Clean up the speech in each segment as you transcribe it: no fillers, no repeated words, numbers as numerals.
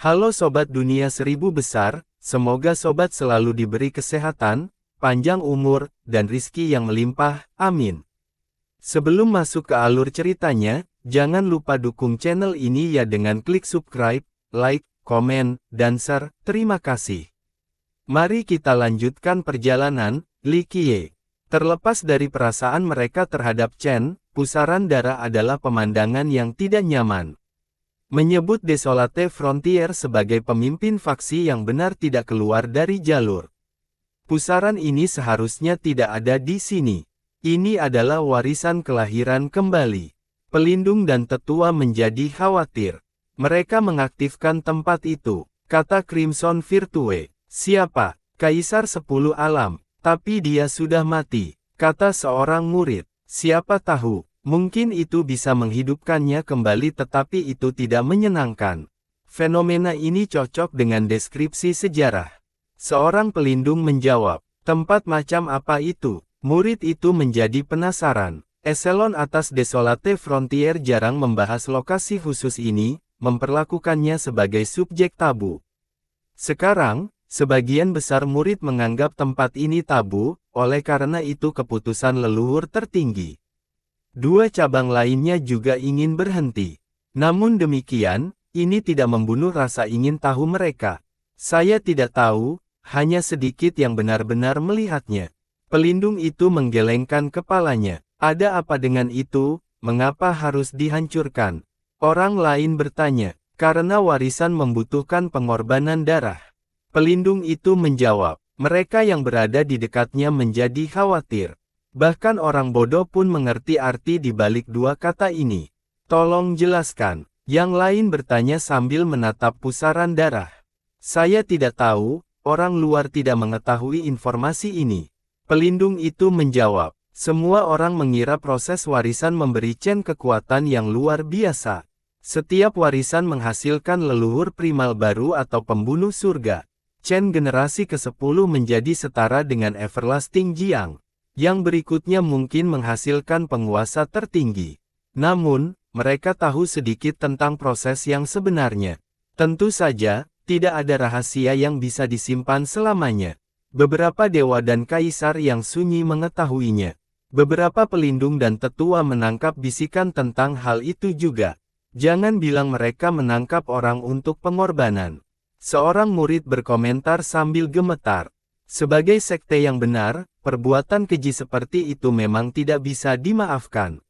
Halo Sobat Dunia Seribu Besar, semoga Sobat selalu diberi kesehatan, panjang umur, dan rizki yang melimpah, amin. Sebelum masuk ke alur ceritanya, jangan lupa dukung channel ini ya dengan klik subscribe, like, komen, dan share, terima kasih. Mari kita lanjutkan perjalanan, Li Qiye. Terlepas dari perasaan mereka terhadap Chen, pusaran darah adalah pemandangan yang tidak nyaman. Menyebut Desolate Frontier sebagai pemimpin faksi yang benar tidak keluar dari jalur. Pusaran ini seharusnya tidak ada di sini. Ini adalah warisan kelahiran kembali. Pelindung dan tetua menjadi khawatir. Mereka mengaktifkan tempat itu, kata Crimson Virtue. Siapa? Kaisar 10 alam, tapi dia sudah mati, kata seorang murid. Siapa tahu? Mungkin itu bisa menghidupkannya kembali tetapi itu tidak menyenangkan. Fenomena ini cocok dengan deskripsi sejarah. Seorang pelindung menjawab, tempat macam apa itu? Murid itu menjadi penasaran. Eselon atas Desolate Frontier jarang membahas lokasi khusus ini, memperlakukannya sebagai subjek tabu. Sekarang, sebagian besar murid menganggap tempat ini tabu, oleh karena itu keputusan leluhur tertinggi. Dua cabang lainnya juga ingin berhenti. Namun demikian, ini tidak membunuh rasa ingin tahu mereka. Saya tidak tahu, hanya sedikit yang benar-benar melihatnya. Pelindung itu menggelengkan kepalanya. Ada apa dengan itu? Mengapa harus dihancurkan? Orang lain bertanya, karena warisan membutuhkan pengorbanan darah. Pelindung itu menjawab, mereka yang berada di dekatnya menjadi khawatir. Bahkan orang bodoh pun mengerti arti di balik dua kata ini. Tolong jelaskan. Yang lain bertanya sambil menatap pusaran darah. Saya tidak tahu, orang luar tidak mengetahui informasi ini. Pelindung itu menjawab. Semua orang mengira proses warisan memberi Chen kekuatan yang luar biasa. Setiap warisan menghasilkan leluhur primal baru atau pembunuh surga. Chen generasi ke-10 menjadi setara dengan Everlasting Jiang. Yang berikutnya mungkin menghasilkan penguasa tertinggi. Namun, mereka tahu sedikit tentang proses yang sebenarnya. Tentu saja, tidak ada rahasia yang bisa disimpan selamanya. Beberapa dewa dan kaisar yang sunyi mengetahuinya. Beberapa pelindung dan tetua menangkap bisikan tentang hal itu juga. Jangan bilang mereka menangkap orang untuk pengorbanan. Seorang murid berkomentar sambil gemetar. Sebagai sekte yang benar, perbuatan keji seperti itu memang tidak bisa dimaafkan.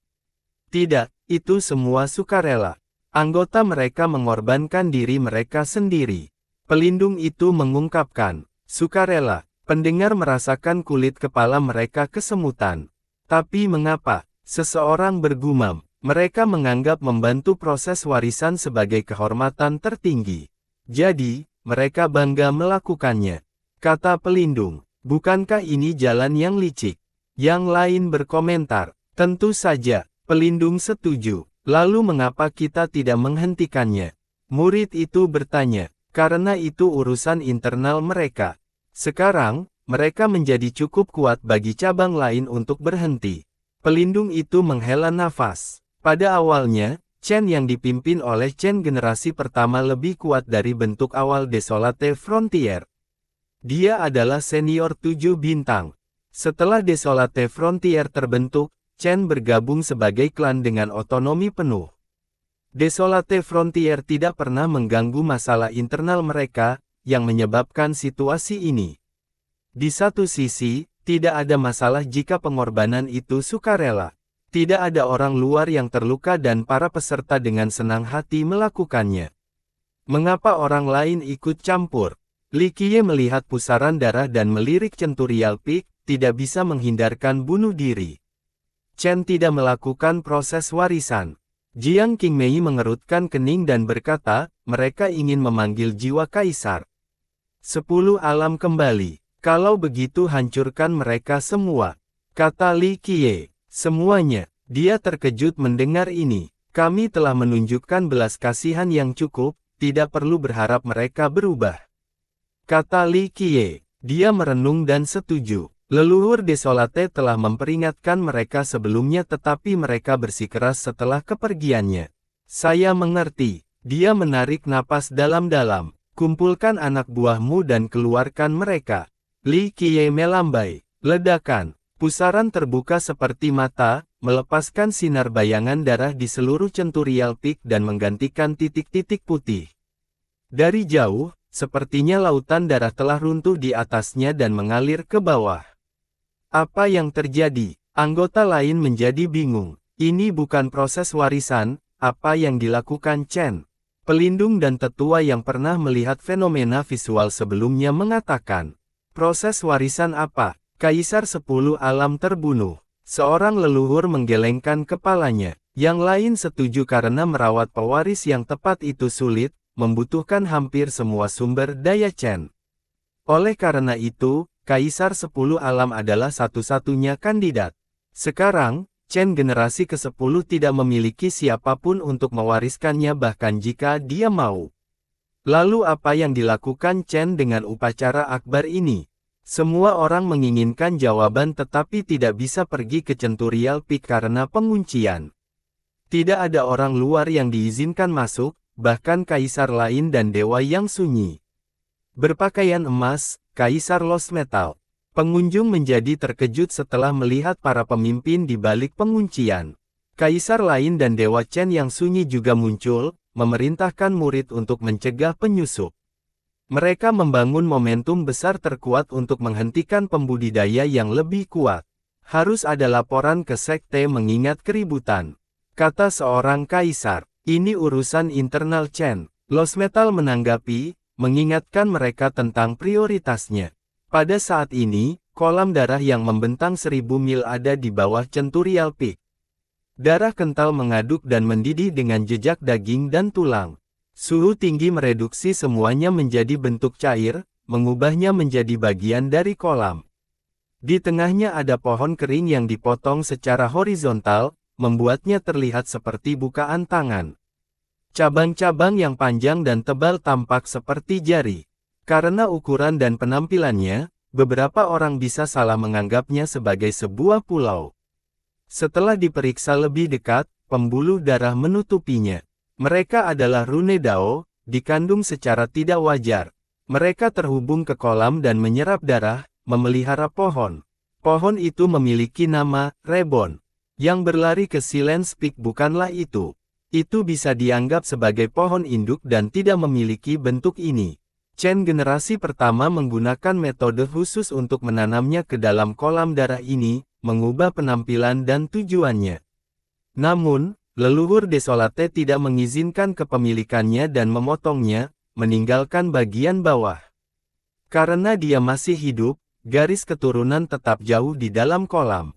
Tidak, itu semua sukarela. Anggota mereka mengorbankan diri mereka sendiri. Pelindung itu mengungkapkan, sukarela, pendengar merasakan kulit kepala mereka kesemutan. Tapi mengapa? Seseorang bergumam, mereka menganggap membantu proses warisan sebagai kehormatan tertinggi. Jadi, mereka bangga melakukannya. Kata pelindung, bukankah ini jalan yang licik? Yang lain berkomentar, tentu saja, pelindung setuju. Lalu mengapa kita tidak menghentikannya? Murid itu bertanya, karena itu urusan internal mereka. Sekarang, mereka menjadi cukup kuat bagi cabang lain untuk berhenti. Pelindung itu menghela nafas. Pada awalnya, Chen yang dipimpin oleh Chen generasi pertama lebih kuat dari bentuk awal Desolate Frontier. Dia adalah senior 7 bintang. Setelah Desolate Frontier terbentuk, Chen bergabung sebagai klan dengan otonomi penuh. Desolate Frontier tidak pernah mengganggu masalah internal mereka, yang menyebabkan situasi ini. Di satu sisi, tidak ada masalah jika pengorbanan itu sukarela. Tidak ada orang luar yang terluka dan para peserta dengan senang hati melakukannya. Mengapa orang lain ikut campur? Li Qiye melihat pusaran darah dan melirik Centurial Peak, tidak bisa menghindarkan bunuh diri. Chen tidak melakukan proses warisan. Jiang Qingmei mengerutkan kening dan berkata, mereka ingin memanggil jiwa kaisar. 10 alam kembali. Kalau begitu hancurkan mereka semua. Kata Li Qiye. Semuanya. Dia terkejut mendengar ini. Kami telah menunjukkan belas kasihan yang cukup, tidak perlu berharap mereka berubah. Kata Li Qiye. Dia merenung dan setuju. Leluhur Desolate telah memperingatkan mereka sebelumnya tetapi mereka bersikeras setelah kepergiannya. Saya mengerti. Dia menarik napas dalam-dalam. Kumpulkan anak buahmu dan keluarkan mereka. Li Qiye melambai. Ledakan. Pusaran terbuka seperti mata, melepaskan sinar bayangan darah di seluruh Centurial Peak dan menggantikan titik-titik putih. Dari jauh, sepertinya lautan darah telah runtuh di atasnya dan mengalir ke bawah. Apa yang terjadi? Anggota lain menjadi bingung. Ini bukan proses warisan, apa yang dilakukan Chen? Pelindung dan tetua yang pernah melihat fenomena visual sebelumnya mengatakan, proses warisan apa? Kaisar 10 alam terbunuh. Seorang leluhur menggelengkan kepalanya. Yang lain setuju karena merawat pewaris yang tepat itu sulit, membutuhkan hampir semua sumber daya Chen. Oleh karena itu, Kaisar 10 alam adalah satu-satunya kandidat. Sekarang, Chen generasi ke-10 tidak memiliki siapapun untuk mewariskannya bahkan jika dia mau. Lalu apa yang dilakukan Chen dengan upacara akbar ini? Semua orang menginginkan jawaban tetapi tidak bisa pergi ke Centurial Peak karena penguncian. Tidak ada orang luar yang diizinkan masuk, bahkan kaisar lain dan dewa yang sunyi. Berpakaian emas, Kaisar Lost Metal. Pengunjung menjadi terkejut setelah melihat para pemimpin di balik penguncian. Kaisar lain dan dewa Chen yang sunyi juga muncul, memerintahkan murid untuk mencegah penyusup. Mereka membangun momentum besar terkuat untuk menghentikan pembudidaya yang lebih kuat. Harus ada laporan ke sekte mengingat keributan. Kata seorang kaisar, ini urusan internal Chen. Lost Metal menanggapi, mengingatkan mereka tentang prioritasnya. Pada saat ini, kolam darah yang membentang 1000 mil ada di bawah Centurial Peak. Darah kental mengaduk dan mendidih dengan jejak daging dan tulang. Suhu tinggi mereduksi semuanya menjadi bentuk cair, mengubahnya menjadi bagian dari kolam. Di tengahnya ada pohon kering yang dipotong secara horizontal, membuatnya terlihat seperti bukaan tangan. Cabang-cabang yang panjang dan tebal tampak seperti jari. Karena ukuran dan penampilannya, beberapa orang bisa salah menganggapnya sebagai sebuah pulau. Setelah diperiksa lebih dekat, pembuluh darah menutupinya. Mereka adalah rune Dao, dikandung secara tidak wajar. Mereka terhubung ke kolam dan menyerap darah, memelihara pohon. Pohon itu memiliki nama, Reborn. Yang berlari ke Silence Peak bukanlah itu. Itu bisa dianggap sebagai pohon induk dan tidak memiliki bentuk ini. Chen generasi pertama menggunakan metode khusus untuk menanamnya ke dalam kolam darah ini, mengubah penampilan dan tujuannya. Namun, leluhur Desolate tidak mengizinkan kepemilikannya dan memotongnya, meninggalkan bagian bawah. Karena dia masih hidup, garis keturunan tetap jauh di dalam kolam.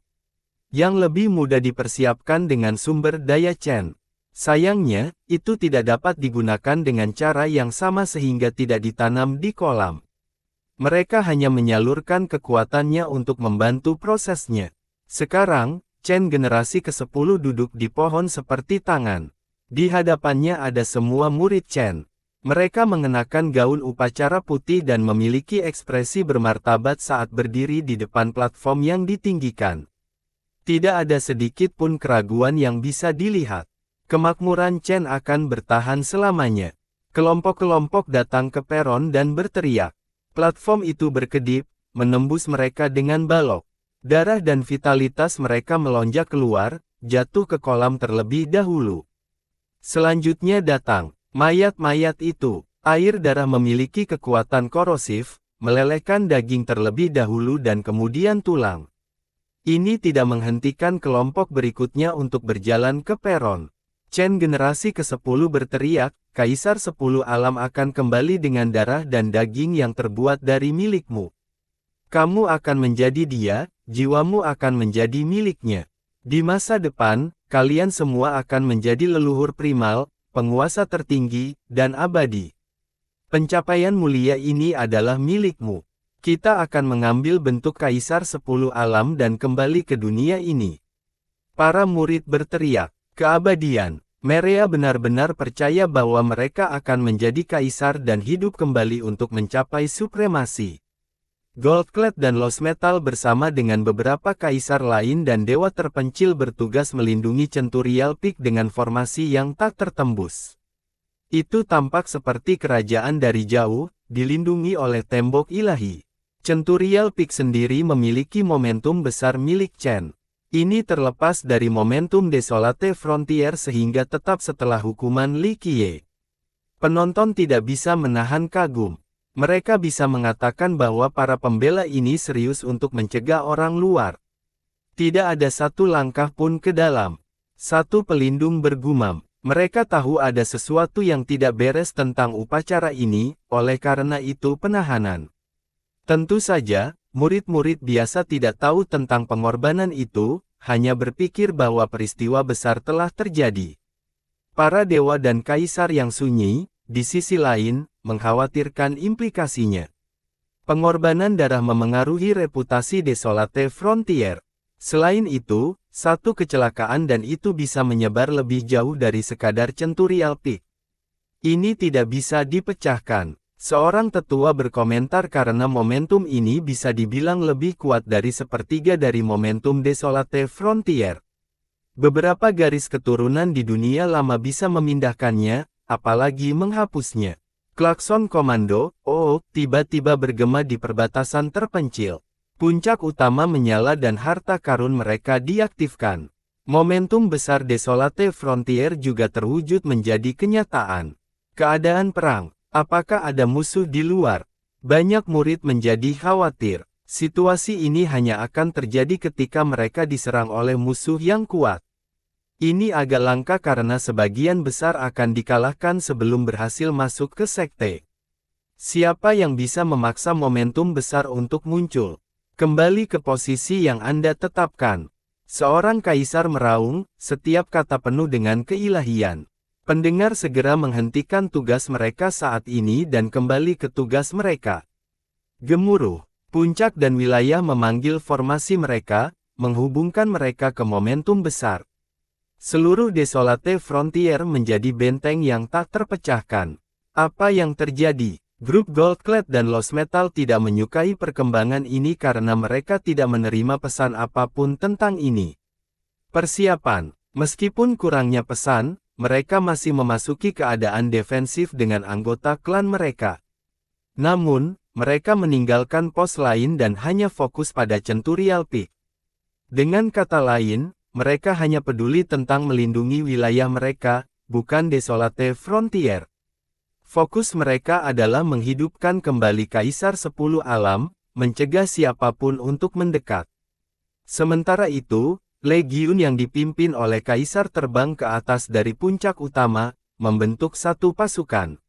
Yang lebih mudah dipersiapkan dengan sumber daya Chen. Sayangnya, itu tidak dapat digunakan dengan cara yang sama sehingga tidak ditanam di kolam. Mereka hanya menyalurkan kekuatannya untuk membantu prosesnya. Sekarang, Chen generasi ke-10 duduk di pohon seperti tangan. Di hadapannya ada semua murid Chen. Mereka mengenakan gaun upacara putih dan memiliki ekspresi bermartabat saat berdiri di depan platform yang ditinggikan. Tidak ada sedikit pun keraguan yang bisa dilihat. Kemakmuran Chen akan bertahan selamanya. Kelompok-kelompok datang ke peron dan berteriak. Platform itu berkedip, menembus mereka dengan balok. Darah dan vitalitas mereka melonjak keluar, jatuh ke kolam terlebih dahulu. Selanjutnya datang, mayat-mayat itu. Air darah memiliki kekuatan korosif, melelehkan daging terlebih dahulu dan kemudian tulang. Ini tidak menghentikan kelompok berikutnya untuk berjalan ke peron. Chen generasi ke-10 berteriak, Kaisar 10 alam akan kembali dengan darah dan daging yang terbuat dari milikmu. Kamu akan menjadi dia, jiwamu akan menjadi miliknya. Di masa depan, kalian semua akan menjadi leluhur primal, penguasa tertinggi, dan abadi. Pencapaian mulia ini adalah milikmu. Kita akan mengambil bentuk Kaisar 10 alam dan kembali ke dunia ini. Para murid berteriak, keabadian. Merea benar-benar percaya bahwa mereka akan menjadi kaisar dan hidup kembali untuk mencapai supremasi. Goldclad dan Lost Metal bersama dengan beberapa kaisar lain dan dewa terpencil bertugas melindungi Centurial Peak dengan formasi yang tak tertembus. Itu tampak seperti kerajaan dari jauh, dilindungi oleh tembok ilahi. Centurial Peak sendiri memiliki momentum besar milik Chen. Ini terlepas dari momentum Desolate Frontier sehingga tetap setelah hukuman Li Qiye. Penonton tidak bisa menahan kagum. Mereka bisa mengatakan bahwa para pembela ini serius untuk mencegah orang luar. Tidak ada satu langkah pun ke dalam. Satu pelindung bergumam. Mereka tahu ada sesuatu yang tidak beres tentang upacara ini, oleh karena itu penahanan. Tentu saja, murid-murid biasa tidak tahu tentang pengorbanan itu, hanya berpikir bahwa peristiwa besar telah terjadi. Para dewa dan kaisar yang sunyi, di sisi lain, mengkhawatirkan implikasinya. Pengorbanan darah memengaruhi reputasi Desolate Frontier. Selain itu, satu kecelakaan dan itu bisa menyebar lebih jauh dari sekadar Centurial Peak. Ini tidak bisa dipecahkan. Seorang tetua berkomentar karena momentum ini bisa dibilang lebih kuat dari sepertiga dari momentum Desolate Frontier. Beberapa garis keturunan di dunia lama bisa memindahkannya, apalagi menghapusnya. Klakson komando, oh, tiba-tiba bergema di perbatasan terpencil. Puncak utama menyala dan harta karun mereka diaktifkan. Momentum besar Desolate Frontier juga terwujud menjadi kenyataan. Keadaan perang. Apakah ada musuh di luar? Banyak murid menjadi khawatir. Situasi ini hanya akan terjadi ketika mereka diserang oleh musuh yang kuat. Ini agak langka karena sebagian besar akan dikalahkan sebelum berhasil masuk ke sekte. Siapa yang bisa memaksa momentum besar untuk muncul? Kembali ke posisi yang Anda tetapkan. Seorang kaisar meraung, setiap kata penuh dengan keilahian. Pendengar segera menghentikan tugas mereka saat ini dan kembali ke tugas mereka. Gemuruh, puncak dan wilayah memanggil formasi mereka, menghubungkan mereka ke momentum besar. Seluruh Desolate Frontier menjadi benteng yang tak terpecahkan. Apa yang terjadi? Grup Goldclad dan Lost Metal tidak menyukai perkembangan ini karena mereka tidak menerima pesan apapun tentang ini. Persiapan. Meskipun kurangnya pesan, mereka masih memasuki keadaan defensif dengan anggota klan mereka. Namun, mereka meninggalkan pos lain dan hanya fokus pada Centurial Peak. Dengan kata lain, mereka hanya peduli tentang melindungi wilayah mereka, bukan Desolate Frontier. Fokus mereka adalah menghidupkan kembali Kaisar 10 Alam, mencegah siapapun untuk mendekat. Sementara itu, Legiun yang dipimpin oleh Kaisar terbang ke atas dari puncak utama, membentuk satu pasukan.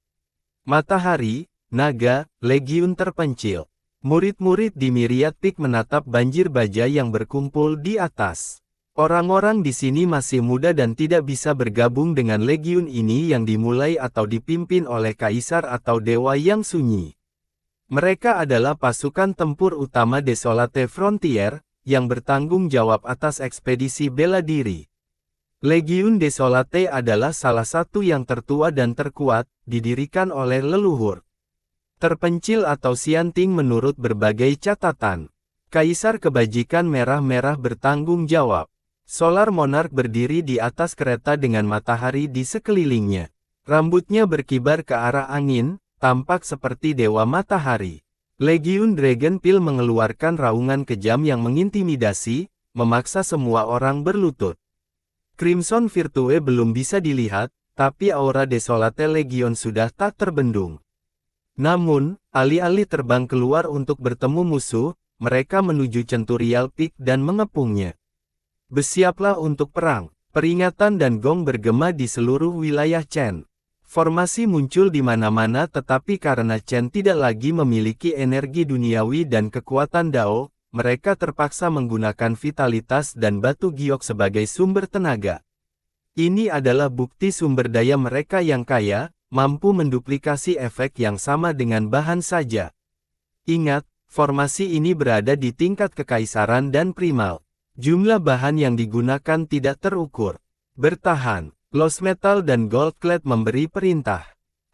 Matahari, naga, Legiun terpencil. Murid-murid di Myriad Peak menatap banjir baja yang berkumpul di atas. Orang-orang di sini masih muda dan tidak bisa bergabung dengan legiun ini yang dimulai atau dipimpin oleh kaisar atau dewa yang sunyi. Mereka adalah pasukan tempur utama Desolate Frontier, yang bertanggung jawab atas ekspedisi bela diri. Legiun Desolate adalah salah satu yang tertua dan terkuat, didirikan oleh leluhur terpencil atau Xianting menurut berbagai catatan. Kaisar Kebajikan Merah-Merah bertanggung jawab. Solar Monarch berdiri di atas kereta dengan matahari di sekelilingnya. Rambutnya berkibar ke arah angin, tampak seperti dewa matahari. Legiun Dragonpil mengeluarkan raungan kejam yang mengintimidasi, memaksa semua orang berlutut. Crimson Virtue belum bisa dilihat, tapi aura Desolate Legion sudah tak terbendung. Namun, alih-alih terbang keluar untuk bertemu musuh, mereka menuju Centurial Peak dan mengepungnya. Bersiaplah untuk perang. Peringatan dan gong bergema di seluruh wilayah Chen. Formasi muncul di mana-mana tetapi karena Chen tidak lagi memiliki energi duniawi dan kekuatan Dao, mereka terpaksa menggunakan vitalitas dan batu giok sebagai sumber tenaga. Ini adalah bukti sumber daya mereka yang kaya, mampu menduplikasi efek yang sama dengan bahan saja. Ingat, formasi ini berada di tingkat kekaisaran dan primal. Jumlah bahan yang digunakan tidak terukur. Bertahan, Lost Metal dan Goldclad memberi perintah.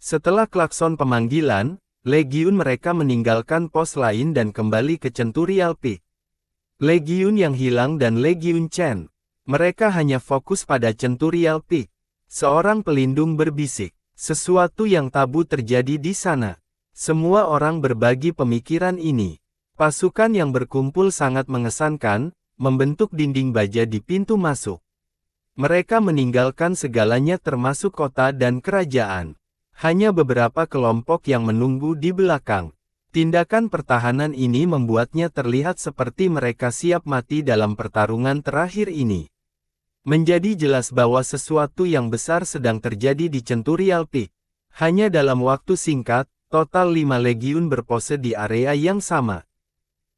Setelah klakson pemanggilan, legiun mereka meninggalkan pos lain dan kembali ke Centurial Peak. Legiun yang hilang dan Legiun Chen. Mereka hanya fokus pada Centurial Peak. Seorang pelindung berbisik. Sesuatu yang tabu terjadi di sana. Semua orang berbagi pemikiran ini. Pasukan yang berkumpul sangat mengesankan, membentuk dinding baja di pintu masuk. Mereka meninggalkan segalanya termasuk kota dan kerajaan. Hanya beberapa kelompok yang menunggu di belakang. Tindakan pertahanan ini membuatnya terlihat seperti mereka siap mati dalam pertarungan terakhir ini. Menjadi jelas bahwa sesuatu yang besar sedang terjadi di Centurial Peak. Hanya dalam waktu singkat, total 5 legiun berpose di area yang sama.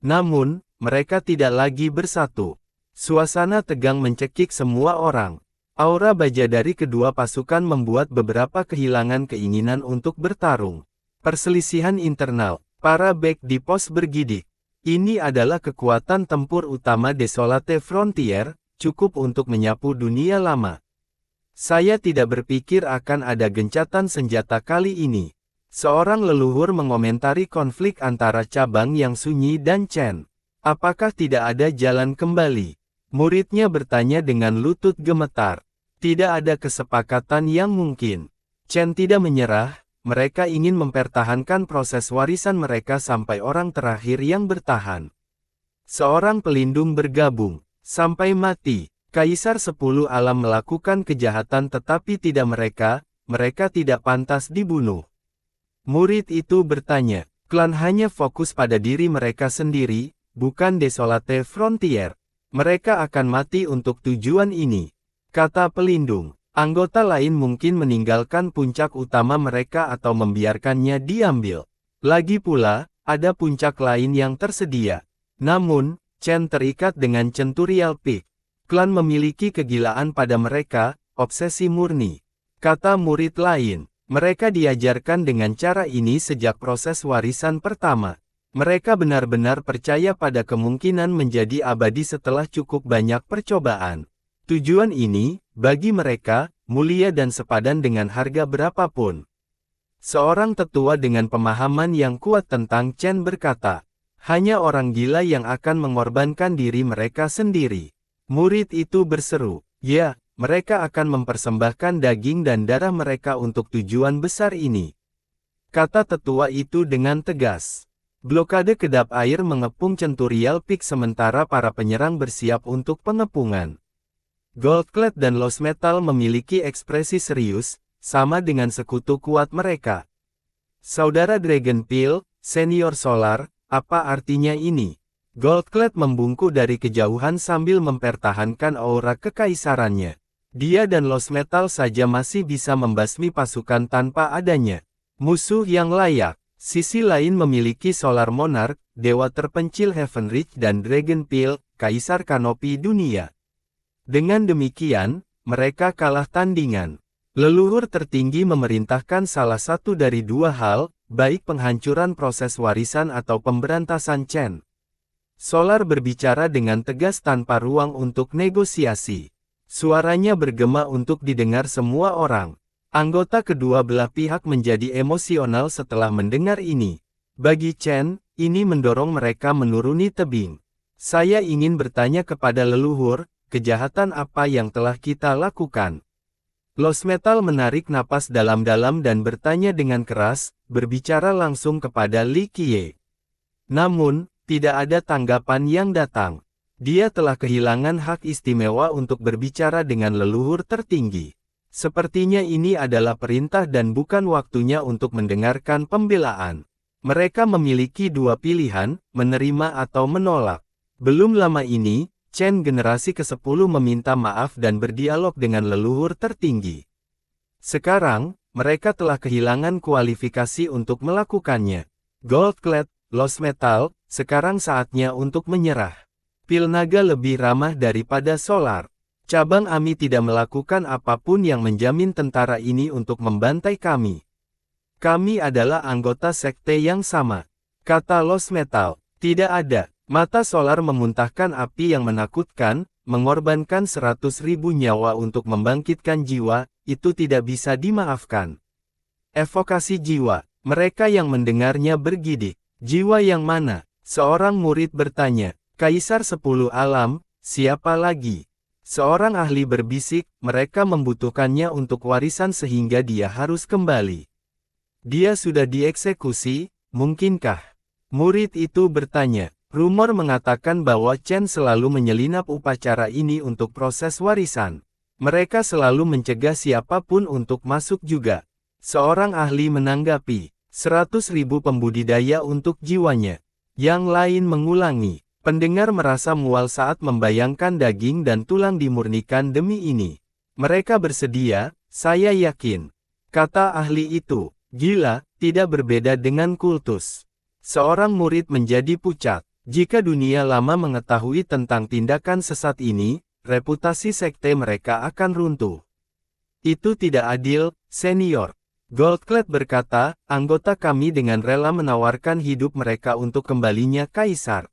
Namun, mereka tidak lagi bersatu. Suasana tegang mencekik semua orang. Aura baja dari kedua pasukan membuat beberapa kehilangan keinginan untuk bertarung. Perselisihan internal, para back di pos bergidik. Ini adalah kekuatan tempur utama Desolate Frontier, cukup untuk menyapu dunia lama. Saya tidak berpikir akan ada gencatan senjata kali ini. Seorang leluhur mengomentari konflik antara cabang yang sunyi dan Chen. Apakah tidak ada jalan kembali? Muridnya bertanya dengan lutut gemetar. Tidak ada kesepakatan yang mungkin. Chen tidak menyerah, mereka ingin mempertahankan proses warisan mereka sampai orang terakhir yang bertahan. Seorang pelindung bergabung. Sampai mati, Kaisar 10 Alam melakukan kejahatan tetapi tidak mereka tidak pantas dibunuh. Murid itu bertanya, klan hanya fokus pada diri mereka sendiri, bukan Desolate Frontier. Mereka akan mati untuk tujuan ini. Kata pelindung, anggota lain mungkin meninggalkan puncak utama mereka atau membiarkannya diambil. Lagi pula, ada puncak lain yang tersedia. Namun, Chen terikat dengan Centurial Peak. Klan memiliki kegilaan pada mereka, obsesi murni. Kata murid lain, mereka diajarkan dengan cara ini sejak proses warisan pertama. Mereka benar-benar percaya pada kemungkinan menjadi abadi setelah cukup banyak percobaan. Tujuan ini, bagi mereka, mulia dan sepadan dengan harga berapapun. Seorang tetua dengan pemahaman yang kuat tentang Chen berkata, hanya orang gila yang akan mengorbankan diri mereka sendiri. Murid itu berseru, ya, mereka akan mempersembahkan daging dan darah mereka untuk tujuan besar ini. Kata tetua itu dengan tegas. Blokade kedap air mengepung Centurial Peak sementara para penyerang bersiap untuk pengepungan. Goldclad dan Lost Metal memiliki ekspresi serius, sama dengan sekutu kuat mereka. Saudara Dragonpeel, Senior Solar, apa artinya ini? Goldclad membungkuk dari kejauhan sambil mempertahankan aura kekaisarannya. Dia dan Lost Metal saja masih bisa membasmi pasukan tanpa adanya musuh yang layak. Sisi lain memiliki Solar Monarch, dewa terpencil Heavenreach dan Dragonpeel, kaisar kanopi dunia. Dengan demikian, mereka kalah tandingan. Leluhur tertinggi memerintahkan salah satu dari dua hal, baik penghancuran proses warisan atau pemberantasan Chen. Solar berbicara dengan tegas tanpa ruang untuk negosiasi. Suaranya bergema untuk didengar semua orang. Anggota kedua belah pihak menjadi emosional setelah mendengar ini. Bagi Chen, ini mendorong mereka menuruni tebing. Saya ingin bertanya kepada leluhur, kejahatan apa yang telah kita lakukan? Lost Metal menarik napas dalam-dalam dan bertanya dengan keras, berbicara langsung kepada Li Qiye. Namun, tidak ada tanggapan yang datang. Dia telah kehilangan hak istimewa untuk berbicara dengan leluhur tertinggi. Sepertinya ini adalah perintah dan bukan waktunya untuk mendengarkan pembelaan. Mereka memiliki dua pilihan, menerima atau menolak. Belum lama ini, Chen generasi ke-10 meminta maaf dan berdialog dengan leluhur tertinggi. Sekarang, mereka telah kehilangan kualifikasi untuk melakukannya. Goldclad, Lost Metal, sekarang saatnya untuk menyerah. Pil naga lebih ramah daripada Solar. Cabang Ami tidak melakukan apapun yang menjamin tentara ini untuk membantai kami. Kami adalah anggota sekte yang sama. Kata Lost Metal, tidak ada. Mata Solar memuntahkan api yang menakutkan, mengorbankan 100.000 nyawa untuk membangkitkan jiwa, itu tidak bisa dimaafkan. Evokasi jiwa, mereka yang mendengarnya bergidik. Jiwa yang mana? Seorang murid bertanya. Kaisar 10 Alam, siapa lagi? Seorang ahli berbisik, mereka membutuhkannya untuk warisan sehingga dia harus kembali. Dia sudah dieksekusi, mungkinkah? Murid itu bertanya. Rumor mengatakan bahwa Chen selalu menyelinap upacara ini untuk proses warisan. Mereka selalu mencegah siapapun untuk masuk juga. Seorang ahli menanggapi, 100.000 pembudidaya untuk jiwanya. Yang lain mengulangi, pendengar merasa mual saat membayangkan daging dan tulang dimurnikan demi ini. Mereka bersedia, saya yakin. Kata ahli itu, gila, tidak berbeda dengan kultus. Seorang murid menjadi pucat. Jika dunia lama mengetahui tentang tindakan sesat ini, reputasi sekte mereka akan runtuh. Itu tidak adil, senior. Goldclad berkata, anggota kami dengan rela menawarkan hidup mereka untuk kembalinya kaisar.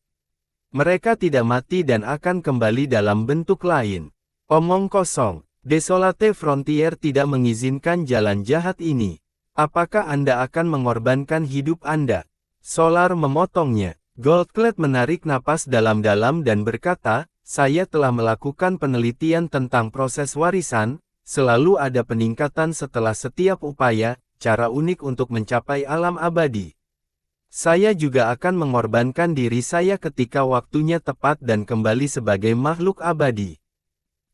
Mereka tidak mati dan akan kembali dalam bentuk lain. Omong kosong. Desolate Frontier tidak mengizinkan jalan jahat ini. Apakah Anda akan mengorbankan hidup Anda? Solar memotongnya. Goldclad menarik napas dalam-dalam dan berkata, saya telah melakukan penelitian tentang proses warisan, selalu ada peningkatan setelah setiap upaya, cara unik untuk mencapai alam abadi. Saya juga akan mengorbankan diri saya ketika waktunya tepat dan kembali sebagai makhluk abadi.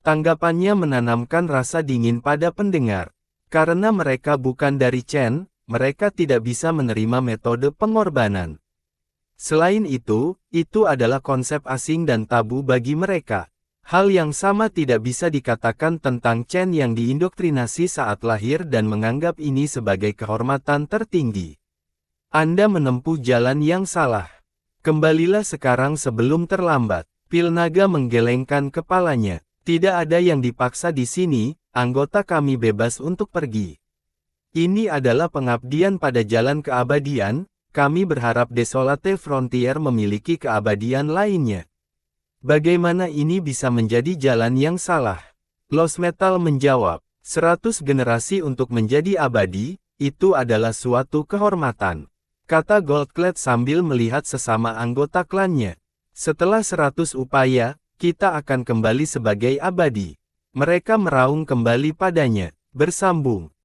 Tanggapannya menanamkan rasa dingin pada pendengar. Karena mereka bukan dari Chen, mereka tidak bisa menerima metode pengorbanan. Selain itu adalah konsep asing dan tabu bagi mereka. Hal yang sama tidak bisa dikatakan tentang Chen yang diindoktrinasi saat lahir dan menganggap ini sebagai kehormatan tertinggi. Anda menempuh jalan yang salah. Kembalilah sekarang sebelum terlambat. Pil naga menggelengkan kepalanya. Tidak ada yang dipaksa di sini, anggota kami bebas untuk pergi. Ini adalah pengabdian pada jalan keabadian. Kami berharap Desolate Frontier memiliki keabadian lainnya. Bagaimana ini bisa menjadi jalan yang salah? Lost Metal menjawab, 100 generasi untuk menjadi abadi, itu adalah suatu kehormatan. Kata Goldclad sambil melihat sesama anggota klannya. Setelah 100 upaya, kita akan kembali sebagai abadi. Mereka meraung kembali padanya, bersambung.